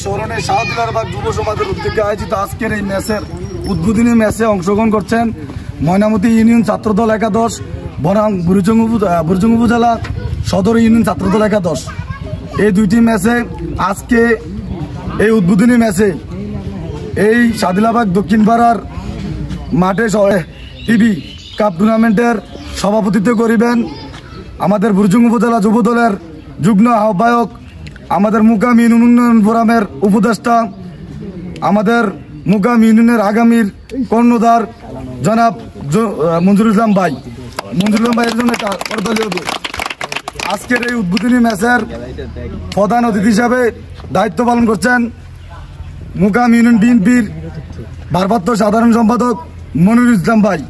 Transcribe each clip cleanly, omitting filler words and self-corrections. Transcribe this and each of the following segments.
স্মরণে শাহদিলারবাগ যুব সমাজের উদ্যোগে আয়োজিত আজকের এই ম্যাচের উদ্বোধনী ম্যাচে অংশগ্রহণ করছেন ময়নামতি ইউনিয়ন ছাত্রদল একাদশ বনাম বুড়িচং উপজেলা সদর ইউনিয়ন ছাত্রদল একাদশ। এই দুইটি ম্যাচে আজকে এই উদ্বোধনী ম্যাচে এই শাহদিলারবাগ দক্ষিণ পাড়ার মাঠে টিভি কাপ টুর্নামেন্টের সভাপতিত্ব করিবেন আমাদের বুড়িচং উপজেলা যুব দলের যুগ্ম আহ্বায়ক, আমাদের মুকাম ইউনিয়ন উন্নয়ন ফোরামের উপদেষ্টা, আমাদের মুকাম ইউনিয়নের আগামীর কর্ণধার জনাব মঞ্জুরুল ইসলাম ভাই। এর জন্য আজকের এই উদ্বোধনী ম্যাচের প্রধান অতিথি হিসাবে দায়িত্ব পালন করছেন মুকাম ইউনিয়ন বিএনপির ভারপ্রাপ্ত সাধারণ সম্পাদক মনিরুল ইসলাম ভাই।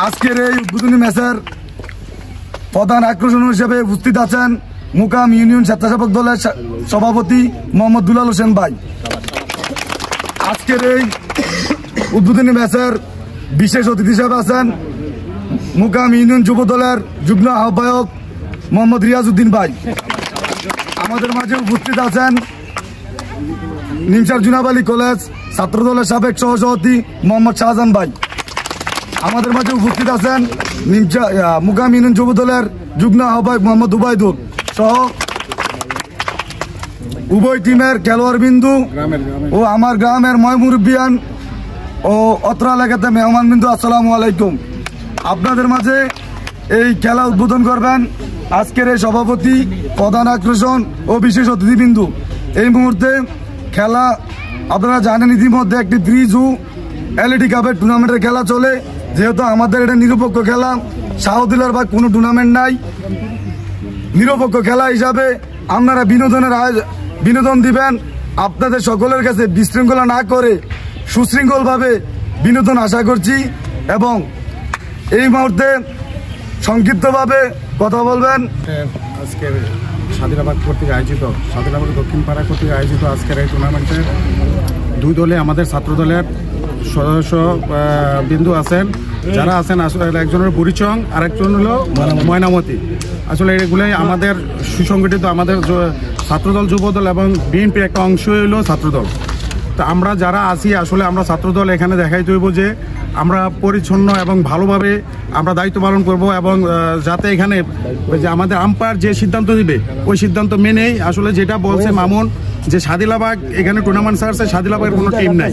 আজকের এই উদ্বোধনী ম্যাচের প্রধান আকর্ষণ হিসেবে উপস্থিত আছেন মুকাম ইউনিয়ন স্বেচ্ছাসেবক দলের সভাপতি মোহাম্মদ দুলাল হোসেন ভাই। আজকের এই উদ্বোধনী ম্যাচের বিশেষ অতিথি হিসেবে আছেন মুকাম ইউনিয়ন যুব দলের যুগ্ম আহ্বায়ক মোহাম্মদ রিয়াজউদ্দিন ভাই। আমাদের মাঝে উপস্থিত আছেন নিমসার জুনাব আলী কলেজ ছাত্রদলের সাবেক সহসভাপতি মোহাম্মদ শাহজাহান ভাই। আমাদের মাঝে উপস্থিত আছেন মুকাম ইউনিয়ন যুব দলের যুগ্ম আহ্বায়ক মোহাম্মদ উবাইদুল সহ উভয় টিমের খেলোয়াড় বিন্দু ও আমার গ্রামের ময়মুরব্বিয়ান ও অত্র এলাকাতে মেহমান বিন্দু, আসসালামু আলাইকুম। আপনাদের মাঝে এই খেলা উদ্বোধন করবেন আজকের এই সভাপতি, প্রধান আকর্ষণ ও বিশেষ অতিথিবিন্দু। এই মুহূর্তে খেলা আপনারা জানেন ইতিমধ্যে একটি ব্রিজু এলইডি কাপের টুর্নামেন্টের খেলা চলে। যেহেতু আমাদের এটা নিরপেক্ষ খেলা, শাহদিলারবাগ কোনো টুর্নামেন্ট নাই, নিরপেক্ষ খেলা হিসাবে আপনারা বিনোদন দিবেন। আপনাদের সকলের কাছে বিশৃঙ্খলা না করে সুশৃঙ্খলভাবে বিনোদন আশা করছি। এবং এই মুহূর্তে সংক্ষিপ্তভাবে কথা বলবেন আজকের শাহদিলারবাগ কর্তৃক আয়োজিত শাহদিলারবাগ দক্ষিণ পাড়া কর্তৃক আয়োজিত আজকের এই টুর্নামেন্টে দুই দলে আমাদের ছাত্র দলের সদস্য বিন্দু আছেন, যারা আছেন আসলে একজনের বুড়িচং আর একজন হলো ময়নামতি। আসলে এগুলোই আমাদের সুসংগঠিত আমাদের ছাত্রদল, যুবদল এবং বিএনপির একটা অংশ হলো ছাত্রদল। তো আমরা যারা আছি আসলে আমরা ছাত্রদল এখানে দেখাই দেব যে আমরা পরিচ্ছন্ন এবং ভালোভাবে আমরা দায়িত্ব পালন করব এবং যাতে এখানে যে আমাদের আম্পায়ার যে সিদ্ধান্ত দিবে ওই সিদ্ধান্ত মেনেই আসলে যেটা বলছে মামুন যে শাহদিলারবাগ এখানে টুর্নামেন্ট ছাড়ছে, শাহদিলারবাগের কোনো টিম নাই,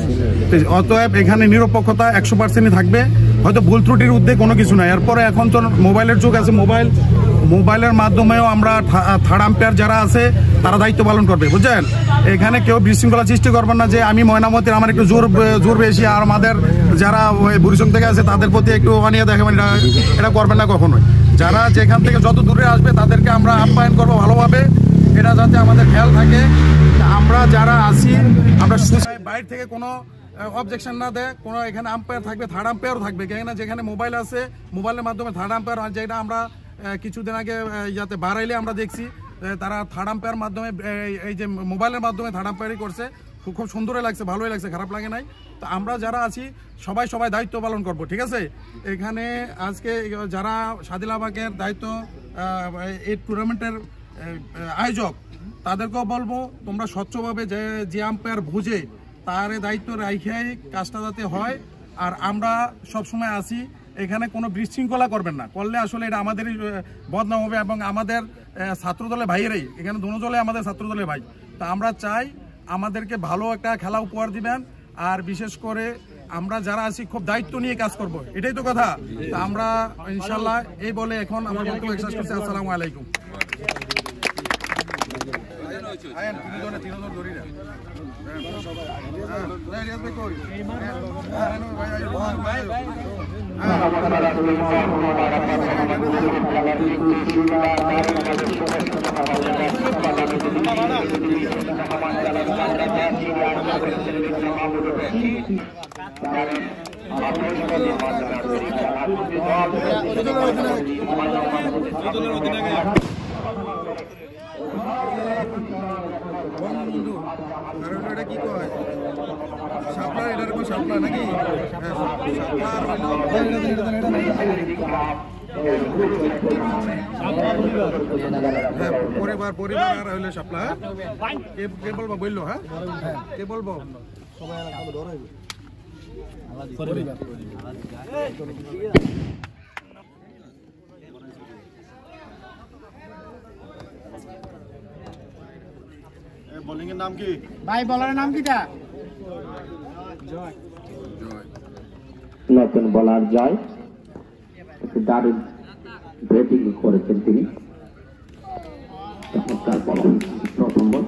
অতএব এখানে নিরপেক্ষতা 100% থাকবে। হয়তো ভুল ত্রুটির উদ্যোগ কোনো কিছু নাই। এরপরে এখন তো মোবাইলের যুগ আছে, মোবাইলের মাধ্যমেও আমরা থার্ড আম্পায়ার যারা আছে তারা দায়িত্ব পালন করবে, বুঝছেন। এখানে কেউ বিশৃঙ্খলা সৃষ্টি করবেন না যে আমি ময়নামতির আমার একটু জোর বেশি আর আমাদের যারা ওই বুড়িচং থেকে আছে তাদের প্রতি একটু অনিয়া দেখাবেন, এটা করবেন না কখনোই। যারা যেখান থেকে যত দূরে আসবে তাদেরকে আমরা আপ্যায়ন করবো ভালোভাবে, এটা যাতে আমাদের খেয়াল থাকে। আমরা যারা আছি আমরা বাইরে থেকে কোনো অবজেকশন না দেয়, কোনো এখানে আম্পায়ার থাকবে, থার্ড আম্পায়ারও থাকবে। কেন যেখানে মোবাইল আছে মোবাইলের মাধ্যমে থার্ড আম্পায়ার, যেটা আমরা কিছুদিন আগে যাতে বাড়াইলে আমরা দেখছি তারা থার্ড আম্পায়ার মাধ্যমে এই যে মোবাইলের মাধ্যমে থার্ড আম্পায়ারই করছে, খুব সুন্দরই লাগছে, ভালোই লাগছে, খারাপ লাগে নাই। তো আমরা যারা আছি সবাই দায়িত্ব পালন করব, ঠিক আছে। এখানে আজকে যারা শাহদিলারবাগের দায়িত্ব এই টুর্নামেন্টের আয়োজক তাদেরকেও বলবো তোমরা স্বচ্ছভাবে যে আম্পায়ার বুঝে তার দায়িত্ব রাখাই কাজটা যাতে হয়। আর আমরা সবসময় আসি, এখানে কোনো বিশৃঙ্খলা করবেন না, করলে আসলে এটা আমাদেরই বদনাম হবে এবং আমাদের ছাত্রদলের ভাইয়েরাই এখানে দুনো দলে আমাদের ছাত্রদলের ভাই। তা আমরা চাই আমাদেরকে ভালো একটা খেলা উপহার দিবেন। আর বিশেষ করে আমরা যারা আছি খুব দায়িত্ব নিয়ে কাজ করব, এটাই তো কথা। তা আমরা ইনশাল্লাহ এই বলে এখন আমার বক্তব্য শেষ করছি। আসসালামু আলাইকুম। এটা কি কয় শাপলা, এটার কোন শাপলা নাকি? পরিবার পরিবার আর হইলে সাপলা কে বলবো বললো হ্যাঁ কে বলবো বোলিং এর নাম কি ভাই বলার নাম কিটা জয় নতুন বলার জয় দারুণ ব্যাটিং করেছেন তিনি চমৎকার বলার প্রথম বল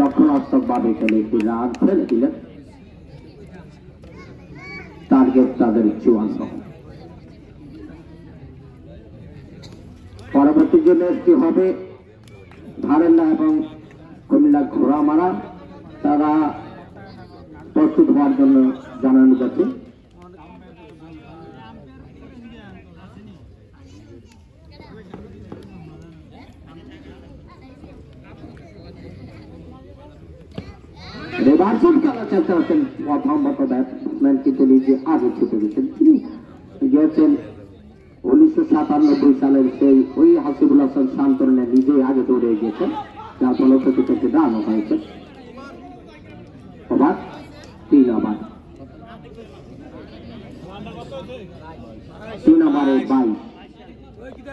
দক্ষিণাত্মক ভাবে খেলে একটি রান ফেলে দিলেন টার্গেট তাদের 54 পরবর্তী জন্য একটি হবে ধারেন্না এবং কুমিল্লা ঘোড়ামারা তারা প্রস্তুত হওয়ার জন্য জানানো যাচ্ছে রিভার্সন খেলা চেষ্টা করছেন প্রথমত ব্যাটসম্যান কিন্তু নিজে আগে ছুটে গেছেন তিনি গিয়েছেন 1997 সালের সেই ওই হাসিবুল হাসান শান্তরনে নিজেই আগে দৌড়ে গিয়েছেন যার ফলে প্রতিপক্ষে রানও হয়েছে ওভার 3 ওভার 3 ওভারে 22